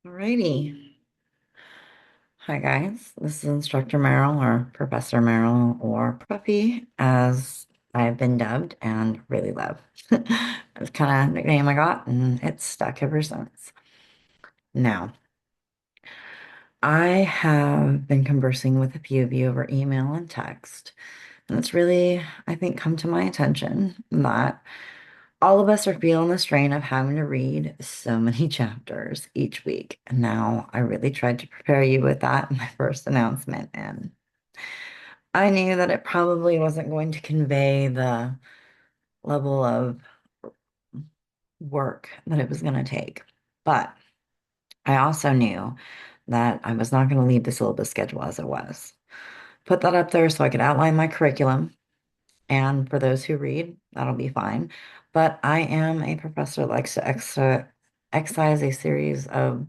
Alrighty. Hi guys, this is Instructor Merrill or Professor Merrill or Puffy as I've been dubbed and really love. It's kind of nickname I got and it's stuck ever since. Now, I have been conversing with a few of you over email and text, and it's really, I think, come to my attention that all of us are feeling the strain of having to read so many chapters each week. And now I really tried to prepare you with that in my first announcement, and I knew that it probably wasn't going to convey the level of work that it was going to take. But I also knew that I was not going to leave the syllabus schedule as it was. Put that up there so I could outline my curriculum. And for those who read, that'll be fine. But I am a professor that likes to excise a series of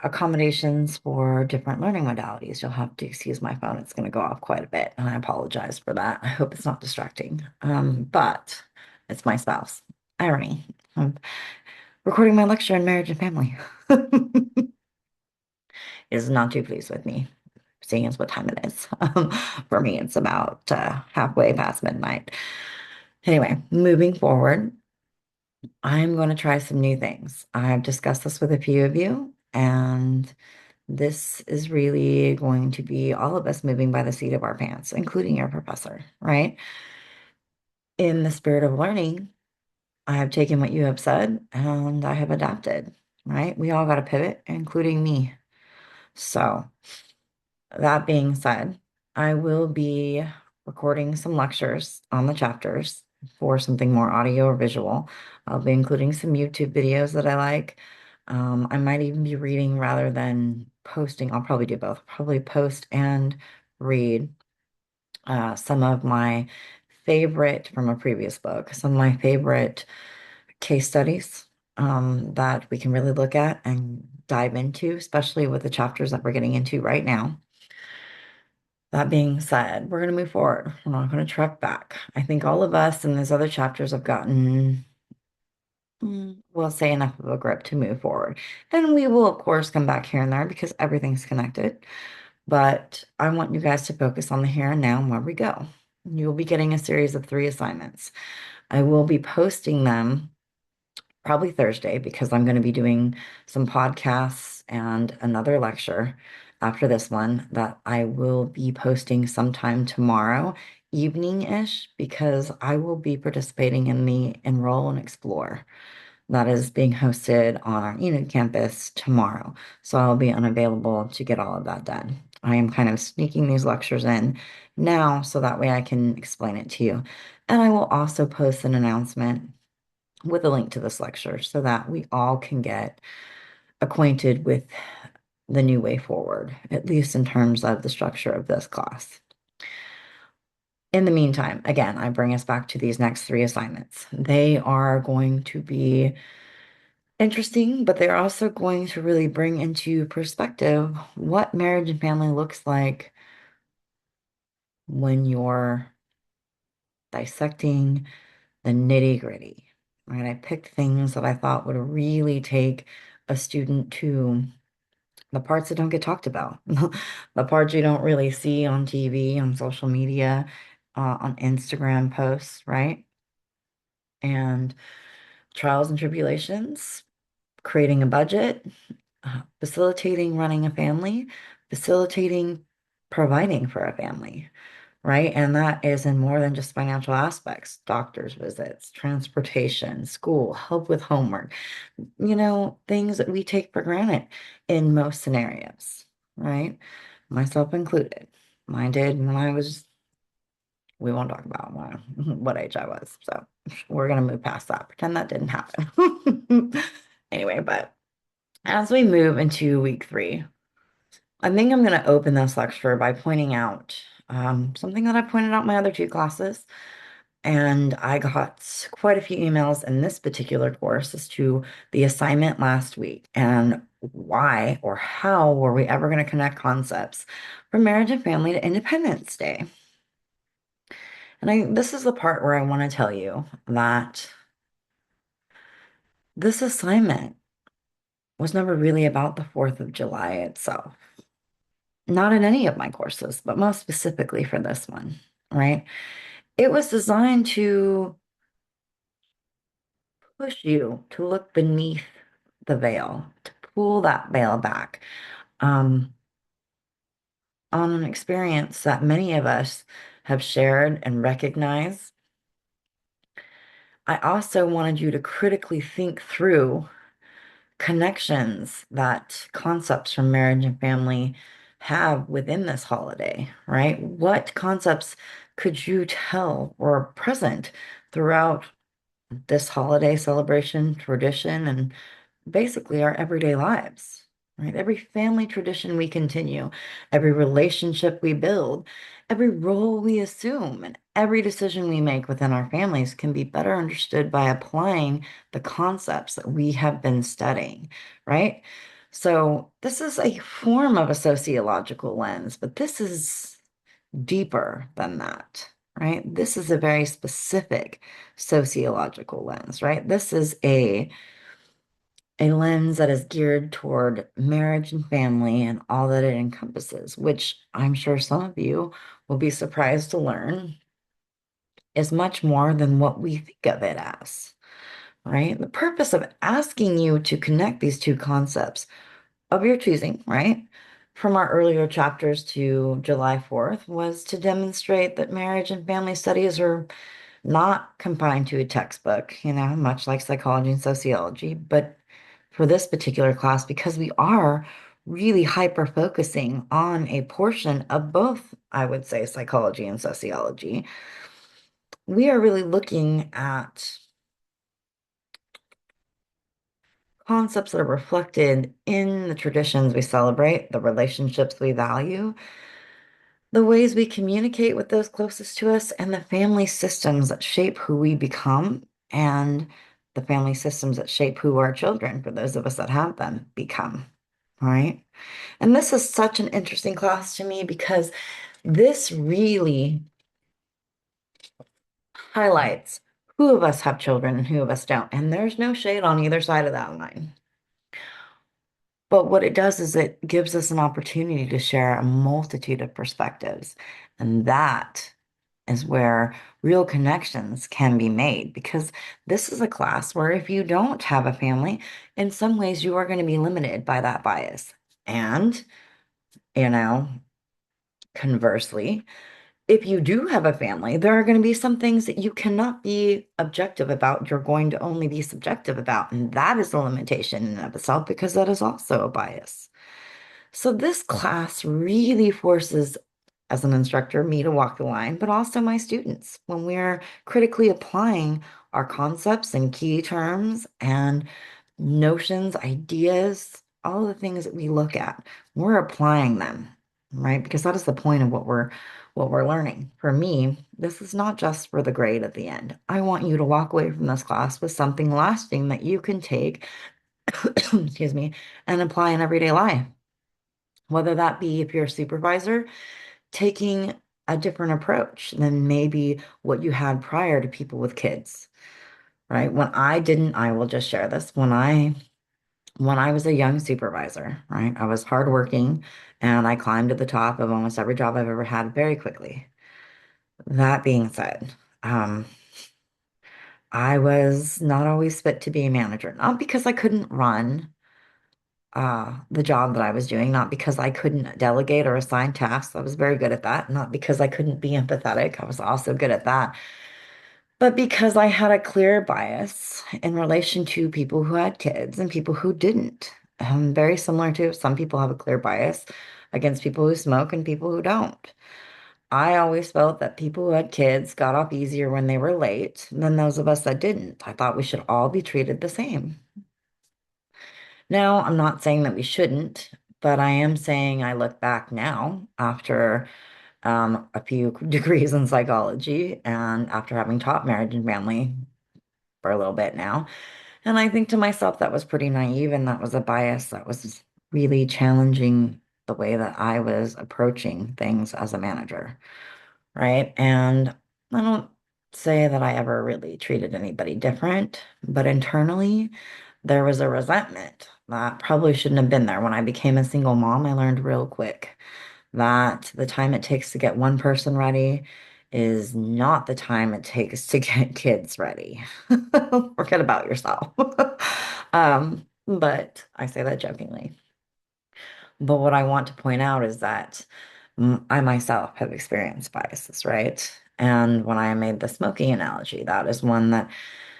accommodations for different learning modalities. You'll have to excuse my phone. It's going to go off quite a bit, and I apologize for that. I hope it's not distracting. But it's my spouse, Irony. I'm recording my lecture in marriage and family. Is not too pleased with me, seeing as what time it is. For me, it's about halfway past midnight. Anyway, moving forward, I'm going to try some new things. I've discussed this with a few of you, and this is really going to be all of us moving by the seat of our pants, including your professor, right? In the spirit of learning, I have taken what you have said and I have adapted, right? We all got to pivot, including me. So, that being said, I will be recording some lectures on the chapters for something more audio or visual. I'll be including some YouTube videos that I like. I might even be reading rather than posting. I'll probably do both. Probably post and read some of my favorite from a previous book, some of my favorite case studies that we can really look at and dive into, especially with the chapters that we're getting into right now. That being said, we're going to move forward. We're not going to track back. I think all of us in those other chapters have gotten, we'll say, enough of a grip to move forward. And we will, of course, come back here and there because everything's connected. But I want you guys to focus on the here and now and where we go. You'll be getting a series of 3 assignments. I will be posting them probably Thursday because I'm going to be doing some podcasts and another lecture after this one that I will be posting sometime tomorrow evening-ish because I will be participating in the Enroll and Explore that is being hosted on our Enid campus tomorrow. So I'll be unavailable to get all of that done. I am kind of sneaking these lectures in now so that way I can explain it to you. And I will also post an announcement with a link to this lecture so that we all can get acquainted with the new way forward, at least in terms of the structure of this class. In the meantime, again, I bring us back to these next 3 assignments. They are going to be interesting, but they're also going to really bring into perspective what marriage and family looks like when you're dissecting the nitty-gritty, right? I picked things that I thought would really take a student to the parts that don't get talked about, the parts you don't really see on TV, on social media, on Instagram posts, right? And trials and tribulations, creating a budget, facilitating running a family, facilitating providing for a family, right? And that is in more than just financial aspects, doctor's visits, transportation, school, help with homework, things that we take for granted in most scenarios, right? Myself included. Mine did when we won't talk about what age I was. So we're going to move past that. Pretend that didn't happen. Anyway, but as we move into week 3, I think I'm going to open this lecture by pointing out something that I pointed out in my other 2 classes. And I got quite a few emails in this particular course as to the assignment last week and why or how were we ever going to connect concepts from marriage and family to Independence Day. And this is the part where I want to tell you that this assignment was never really about the 4th of July itself. Not in any of my courses, but most specifically for this one, right? It was designed to push you to look beneath the veil, to pull that veil back, um, on an experience that many of us have shared and recognized. I also wanted you to critically think through connections that concepts from marriage and family have within this holiday, right? What concepts could you tell were present throughout this holiday celebration tradition and basically our everyday lives, right? Every family tradition we continue, every relationship we build, every role we assume, and every decision we make within our families can be better understood by applying the concepts that we have been studying, right? So, this is a form of a sociological lens, but this is deeper than that, right? This is a very specific sociological lens, right? This is a lens that is geared toward marriage and family and all that it encompasses, which I'm sure some of you will be surprised to learn is much more than what we think of it as, right? The purpose of asking you to connect these two concepts of your choosing, right? From our earlier chapters to July 4th was to demonstrate that marriage and family studies are not confined to a textbook, much like psychology and sociology, but for this particular class, because we are really hyper focusing on a portion of both, I would say, psychology and sociology, we are really looking at concepts that are reflected in the traditions we celebrate, the relationships we value, the ways we communicate with those closest to us, and the family systems that shape who we become, and the family systems that shape who our children, for those of us that have them, become. Right? And this is such an interesting class to me because this really highlights who of us have children and who of us don't. And there's no shade on either side of that line. But what it does is it gives us an opportunity to share a multitude of perspectives. And that is where real connections can be made because this is a class where if you don't have a family, in some ways you are going to be limited by that bias. And, you know, conversely, if you do have a family, there are going to be some things that you cannot be objective about. You're going to only be subjective about. And that is a limitation in and of itself because that is also a bias. So this class really forces, as an instructor, me to walk the line, but also my students when we're critically applying our concepts and key terms and notions, ideas, all the things that we look at, we're applying them, right? Because that is the point of what we're learning. For me, this is not just for the grade at the end. I want you to walk away from this class with something lasting that you can take, excuse me, and apply in everyday life. Whether that be if you're a supervisor, taking a different approach than maybe what you had prior to people with kids, right? I will just share this. When I was a young supervisor, right? I was hardworking and I climbed to the top of almost every job I've ever had very quickly. That being said, I was not always fit to be a manager, not because I couldn't run the job that I was doing, not because I couldn't delegate or assign tasks. I was very good at that. Not because I couldn't be empathetic. I was also good at that. But because I had a clear bias in relation to people who had kids and people who didn't. Very similar to some people have a clear bias against people who smoke and people who don't. I always felt that people who had kids got off easier when they were late than those of us that didn't. I thought we should all be treated the same. Now, I'm not saying that we shouldn't, but I am saying I look back now after a few degrees in psychology and after having taught marriage and family for a little bit now. And I think to myself that was pretty naive and that was a bias that was really challenging the way that I was approaching things as a manager, right? And I don't say that I ever really treated anybody different, but internally there was a resentment That probably shouldn't have been there. When I became a single mom, I learned real quick that the time it takes to get one person ready is not the time it takes to get kids ready. Forget about yourself. But I say that jokingly. But what I want to point out is that I myself have experienced biases, right? And when I made the smoking analogy, that is one that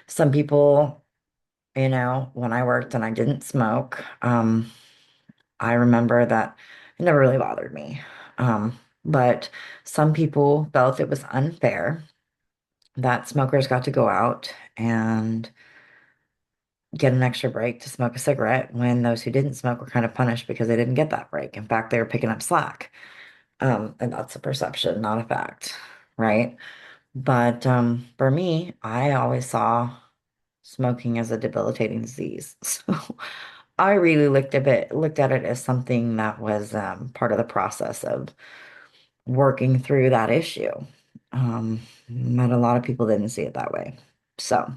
some people, when I worked and I didn't smoke, I remember that it never really bothered me. But some people felt it was unfair that smokers got to go out and get an extra break to smoke a cigarette when those who didn't smoke were kind of punished because they didn't get that break. In fact, they were picking up slack. And that's a perception, not a fact, right? But for me, I always saw smoking as a debilitating disease. So I really looked at it as something that was part of the process of working through that issue. But a lot of people didn't see it that way. So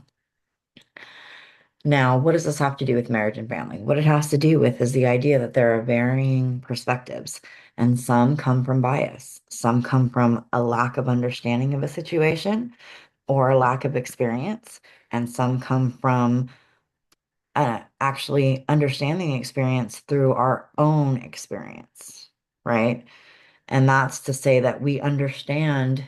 now, what does this have to do with marriage and family? What it has to do with is the idea that there are varying perspectives, and some come from bias. Some come from a lack of understanding of a situation or a lack of experience, and some come from actually understanding the experience through our own experience, right? And that's to say that we understand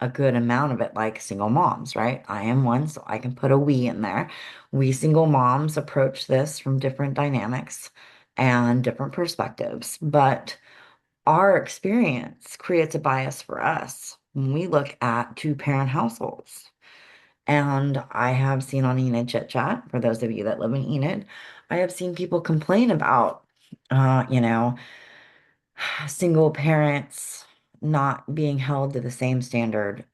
a good amount of it, like single moms, right? I am one, so I can put a we in there. We single moms approach this from different dynamics and different perspectives, but our experience creates a bias for us when we look at two-parent households. And I have seen on Enid Chit Chat, for those of you that live in Enid, I have seen people complain about, uh, you know, single parents not being held to the same standard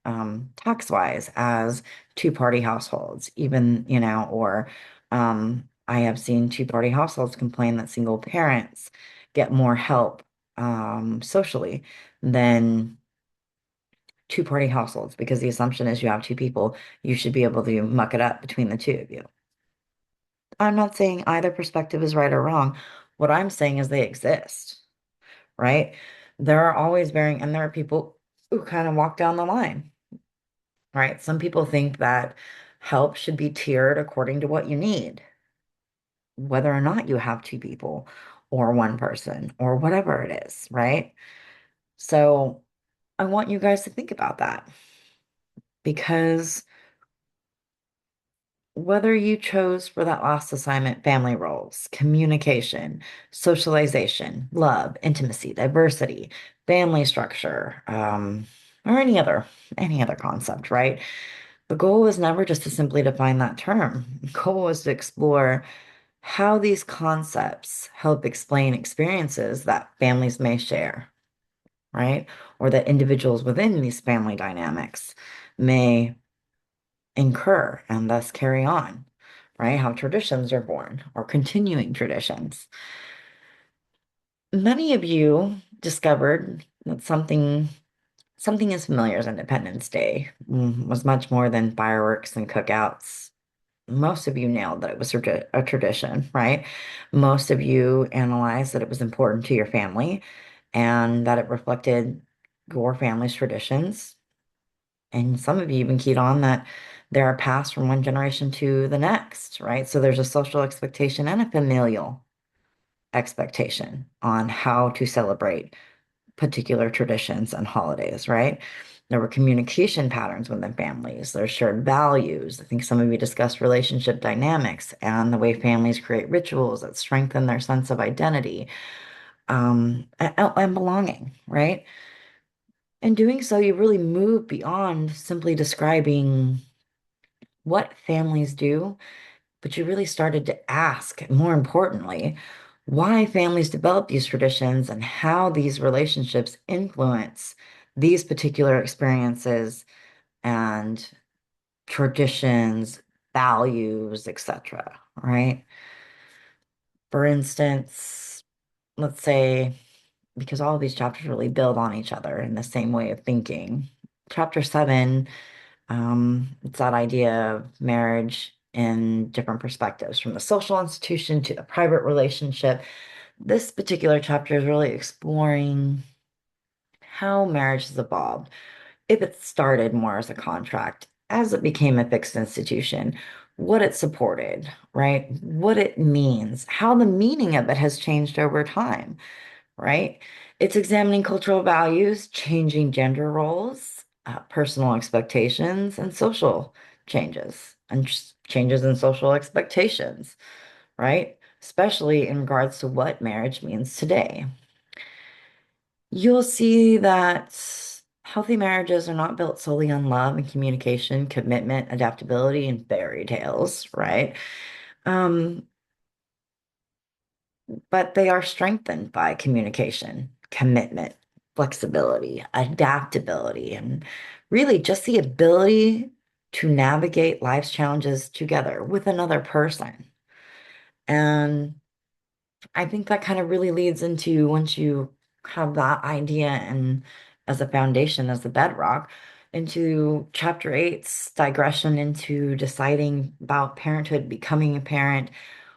tax-wise as two-party households, even, or I have seen two-party households complain that single parents get more help socially than two-party households because the assumption is you have two people, you should be able to muck it up between the two of you. I'm not saying either perspective is right or wrong. What I'm saying is they exist, right? There are always varying, and there are people who kind of walk down the line, right? Some people think that help should be tiered according to what you need, whether or not you have two people or one person or whatever it is, right? So I want you guys to think about that because whether you chose for that last assignment family roles, communication, socialization, love, intimacy, diversity, family structure, or any other concept, right? The goal was never just to simply define that term. The goal was to explore how these concepts help explain experiences that families may share, right? Or that individuals within these family dynamics may incur and thus carry on, right? How traditions are born or continuing traditions. Many of you discovered that something as familiar as Independence Day was much more than fireworks and cookouts. Most of you nailed that it was a tradition, right? Most of you analyzed that it was important to your family and that it reflected your family's traditions. And some of you even keyed on that they are passed from one generation to the next, right? So there's a social expectation and a familial expectation on how to celebrate particular traditions and holidays, right? There were communication patterns within families. There's shared values. I think some of you discussed relationship dynamics and the way families create rituals that strengthen their sense of identity, and belonging, right? In doing so, you really move beyond simply describing what families do, but you really started to ask, more importantly, why families develop these traditions and how these relationships influence these particular experiences and traditions, values, etc. Right? For instance, let's say, because all of these chapters really build on each other in the same way of thinking. Chapter 7, it's that idea of marriage in different perspectives, from the social institution to the private relationship. This particular chapter is really exploring how marriage has evolved. If it started more as a contract, as it became a fixed institution, what it supported, right? What it means, how the meaning of it has changed over time, right? It's examining cultural values, changing gender roles, personal expectations, and social changes, and just changes in social expectations, right? Especially in regards to what marriage means today. You'll see that healthy marriages are not built solely on love and communication, commitment, adaptability, and fairy tales, right? Um, but they are strengthened by communication, commitment, flexibility, adaptability, and really just the ability to navigate life's challenges together with another person. And I think that kind of really leads into, once you have that idea and as a foundation, as the bedrock, into chapter eight's digression into deciding about parenthood, becoming a parent,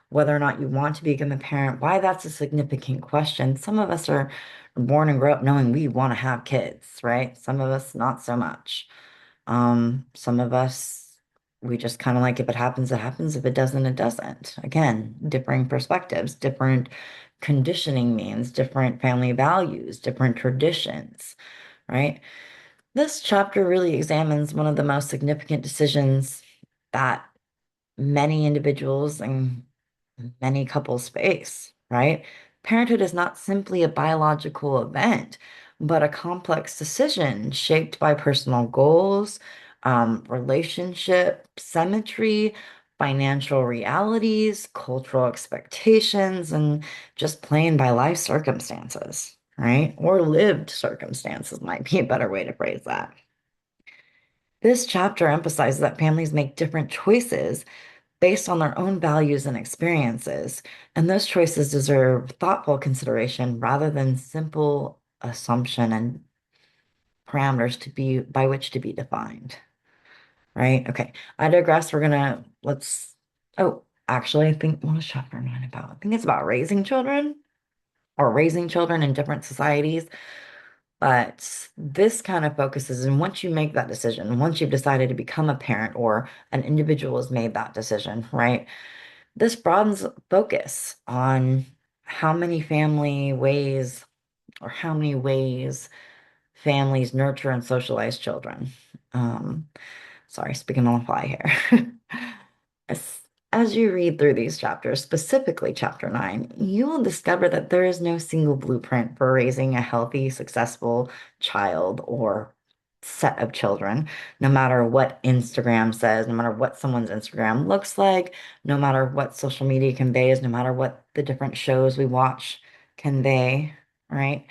whether or not you want to become a parent, why that's a significant question. Some of us are born and grow up knowing we want to have kids, right? Some of us not so much. Some of us, we just kind of like, if it happens, it happens. If it doesn't, it doesn't. Again, differing perspectives, different conditioning means, different family values, different traditions, right? This chapter really examines one of the most significant decisions that many individuals and many couples face, right? Parenthood is not simply a biological event, but a complex decision shaped by personal goals, relationship symmetry, financial realities, cultural expectations, and just plain by life circumstances, right? Or lived circumstances might be a better way to phrase that. This chapter emphasizes that families make different choices based on their own values and experiences, and those choices deserve thoughtful consideration rather than simple assumption and parameters to be by which to be defined. Right? Okay. I digress. Let's, oh, actually, I think, what is chapter nine about? I think it's about raising children or raising children in different societies. But this kind of focuses, and once you make that decision, once you've decided to become a parent or an individual has made that decision, right? This broadens focus on how many family ways or how many ways families nurture and socialize children. Um, Sorry, speaking on the fly here. As, as you read through these chapters, specifically chapter nine, you will discover that there is no single blueprint for raising a healthy, successful child or set of children, no matter what Instagram says, no matter what someone's Instagram looks like, no matter what social media conveys, no matter what the different shows we watch convey, right?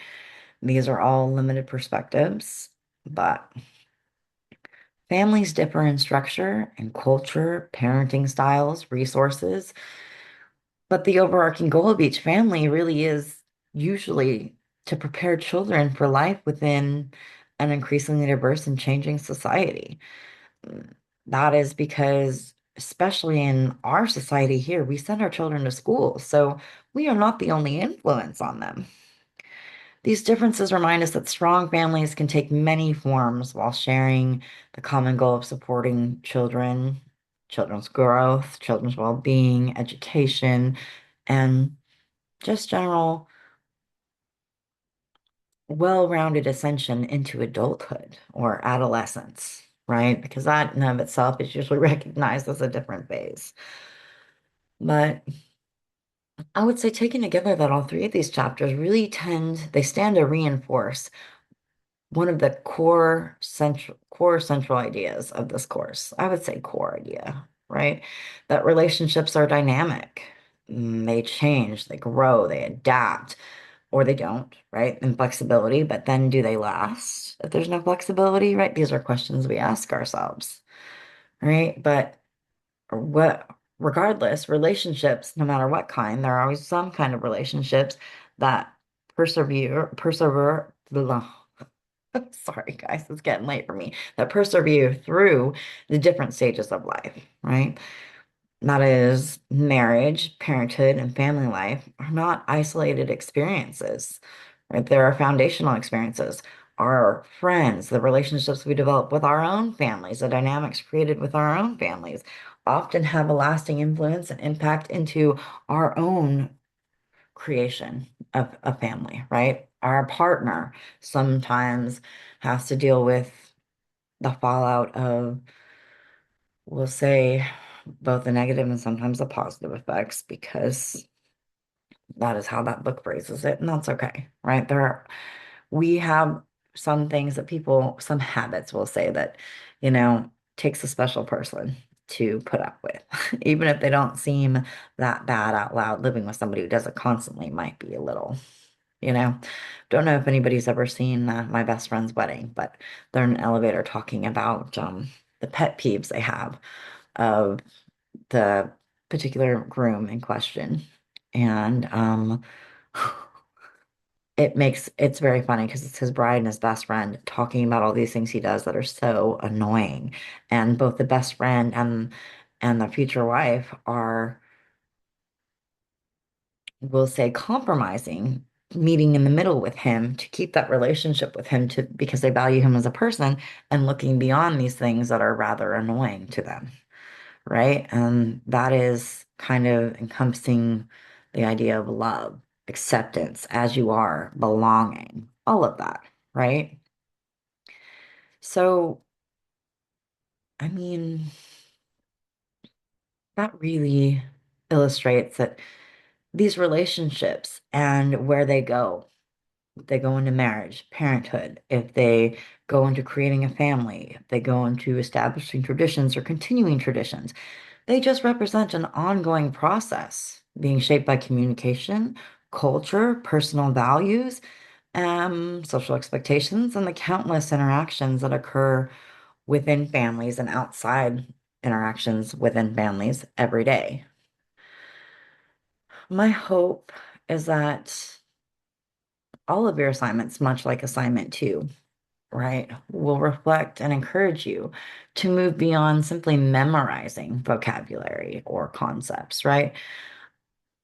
These are all limited perspectives, but families differ in structure and culture, parenting styles, resources, but the overarching goal of each family really is usually to prepare children for life within an increasingly diverse and changing society. That is because, especially in our society here, we send our children to school, so we are not the only influence on them. These differences remind us that strong families can take many forms while sharing the common goal of supporting children, children's growth, children's well-being, education, and just general well-rounded ascension into adulthood or adolescence, right? Because that in and of itself is usually recognized as a different phase. But I would say taken together that all three of these chapters really they stand to reinforce one of the core central ideas of this course. I would say core idea, right? That relationships are dynamic. They change, they grow, they adapt, or they don't, right? And flexibility, but then do they last if there's no flexibility, right? These are questions we ask ourselves, right? But what regardless, relationships, no matter what kind, there are always some kind of relationships that persevere, blah. Sorry, guys, it's getting late for me. That persevere through the different stages of life, right? that is, marriage, parenthood, and family life are not isolated experiences, right? There are foundational experiences. Our friends, the relationships we develop with our own families, the dynamics created with our own families often have a lasting influence and impact into our own creation of a family, right? Our partner sometimes has to deal with the fallout of, we'll say, both the negative and sometimes the positive effects because that is how that book phrases it, and that's okay, right? We have some things that people, some habits will say that, takes a special person to put up with. Even if they don't seem that bad out loud, living with somebody who does it constantly might be a little, you know. Don't know if anybody's ever seen My Best Friend's Wedding, but they're in an elevator talking about the pet peeves they have of the particular groom in question. And it's very funny because it's his bride and his best friend talking about all these things he does that are so annoying. And both the best friend and the future wife are, we'll say, compromising, meeting in the middle with him to keep that relationship with him to because they value him as a person and looking beyond these things that are rather annoying to them, right? And that is kind of encompassing the idea of love, acceptance as you are, belonging, all of that, right? So, I mean, that really illustrates that these relationships and where they go, if they go into marriage, parenthood, if they go into creating a family, if they go into establishing traditions or continuing traditions, they just represent an ongoing process being shaped by communication, culture, personal values, social expectations, and the countless interactions that occur within families and outside interactions within families every day. My hope is that all of your assignments, much like assignment two, right, will reflect and encourage you to move beyond simply memorizing vocabulary or concepts, right?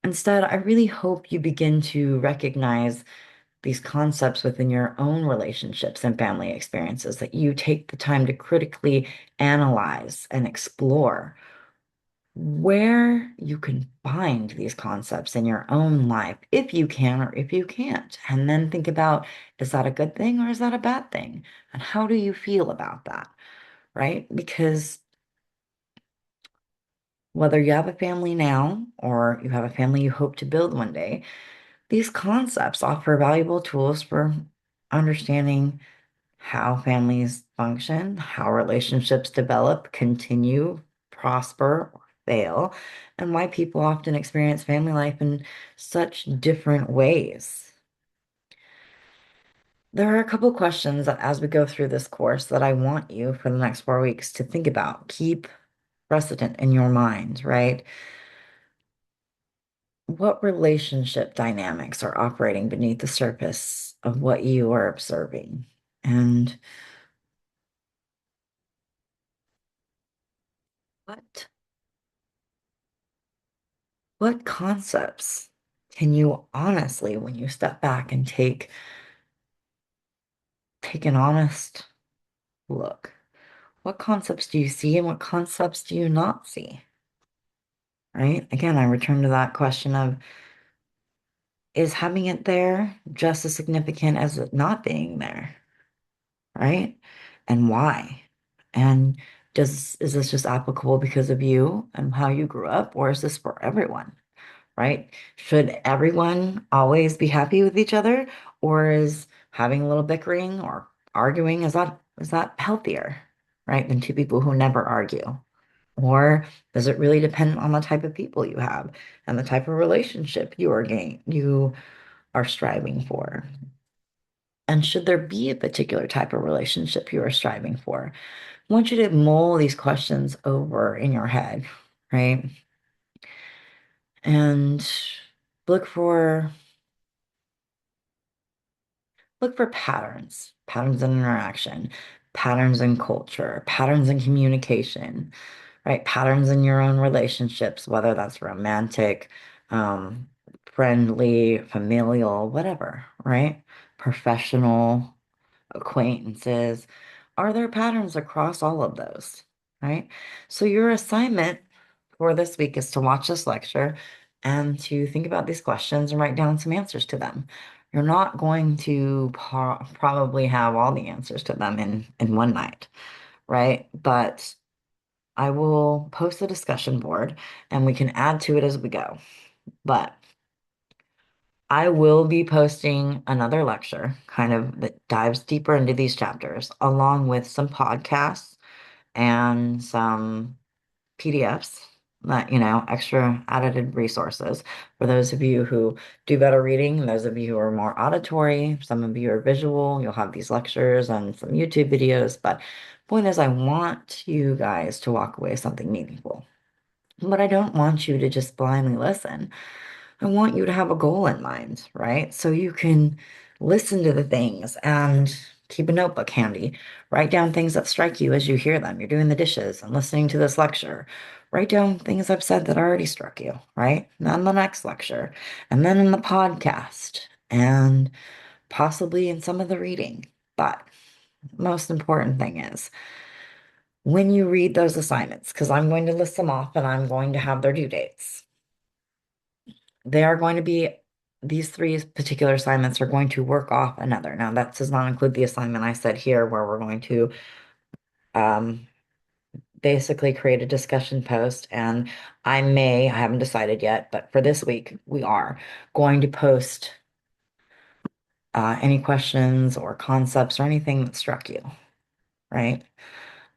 Instead, I really hope you begin to recognize these concepts within your own relationships and family experiences, that you take the time to critically analyze and explore where you can find these concepts in your own life, if you can or if you can't. And then think about, is that a good thing or is that a bad thing? And how do you feel about that, right? Because whether you have a family now or you have a family you hope to build one day, these concepts offer valuable tools for understanding how families function, how relationships develop, continue, prosper, or fail, and why people often experience family life in such different ways. There are a couple questions that, as we go through this course, that I want you for the next 4 weeks to think about. Keep precedent in your mind, right? What relationship dynamics are operating beneath the surface of what you are observing? And what what concepts can you honestly, when you step back and take an honest look, what concepts do you see and what concepts do you not see? Right? Again, I return to that question of, is having it there just as significant as it not being there? Right? And why? And is this just applicable because of you and how you grew up, or is this for everyone? Right? Should everyone always be happy with each other, or is having a little bickering or arguing, is that healthier, right, than two people who never argue? Or does it really depend on the type of people you have and the type of relationship you are striving for? And should there be a particular type of relationship you are striving for? I want you to mull these questions over in your head, right? And look for look for patterns in interaction, patterns in culture, patterns in communication, right? Patterns in your own relationships, whether that's romantic, um, friendly, familial, whatever, right? Professional, acquaintances. Are there patterns across all of those, right? So your assignment for this week is to watch this lecture and to think about these questions and write down some answers to them. You're not going to probably have all the answers to them in one night, right? But I will post a discussion board and we can add to it as we go. But I will be posting another lecture kind of that dives deeper into these chapters, along with some podcasts and some PDFs that, extra edited resources for those of you who do better reading, and those of you who are more auditory, some of you are visual, you'll have these lectures and some YouTube videos. But point is, I want you guys to walk away with something meaningful. But I don't want you to just blindly listen. I want you to have a goal in mind, right? So you can listen to the things and keep a notebook handy. Write down things that strike you as you hear them. You're doing the dishes and listening to this lecture. Write down things I've said that already struck you, right? And then the next lecture, and then in the podcast, and possibly in some of the reading. But most important thing is when you read those assignments, because I'm going to list them off and I'm going to have their due dates. They are going to be, these three particular assignments are going to work off another. Now, that does not include the assignment I said here where we're going to um, basically create a discussion post. And I haven't decided yet, but for this week, we are going to post any questions or concepts or anything that struck you, right?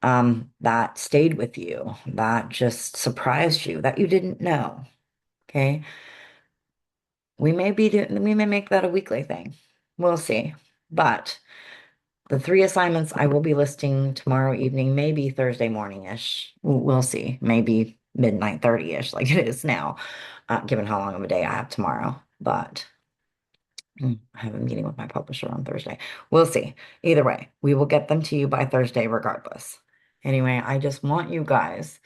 That stayed with you, that just surprised you, that you didn't know. Okay. We may make that a weekly thing. We'll see. But the three assignments I will be listing tomorrow evening, maybe Thursday morning-ish. We'll see. Maybe midnight 30-ish, like it is now, given how long of a day I have tomorrow. But I have a meeting with my publisher on Thursday. We'll see. Either way, we will get them to you by Thursday regardless. Anyway, I just want you guys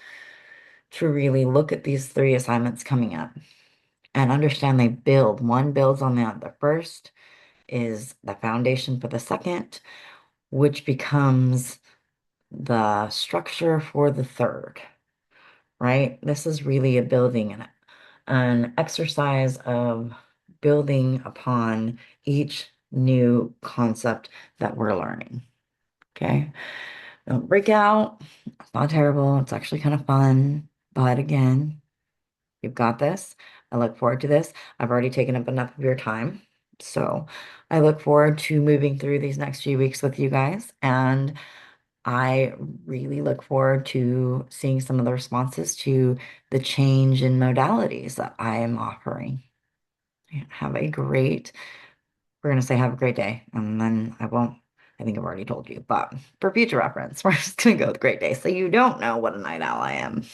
to really look at these three assignments coming up and understand they build. One builds on the other. First is the foundation for the second, which becomes the structure for the third, right? This is really a building and an exercise of building upon each new concept that we're learning. Okay. Don't break out. It's not terrible. It's actually kind of fun. But again, you've got this. I look forward to this. I've already taken up enough of your time. So I look forward to moving through these next few weeks with you guys. And I really look forward to seeing some of the responses to the change in modalities that I am offering. Have a great, we're going to say have a great day, and then I won't, I think I've already told you, but for future reference, we're just going to go with great day. So you don't know what a night owl I am.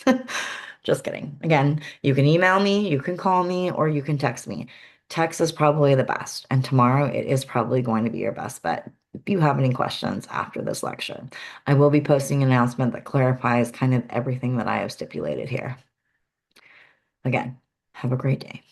Just kidding. Again, you can email me, you can call me, or you can text me. Text is probably the best, and tomorrow it is probably going to be your best bet if you have any questions after this lecture. I will be posting an announcement that clarifies kind of everything that I have stipulated here. Again, have a great day.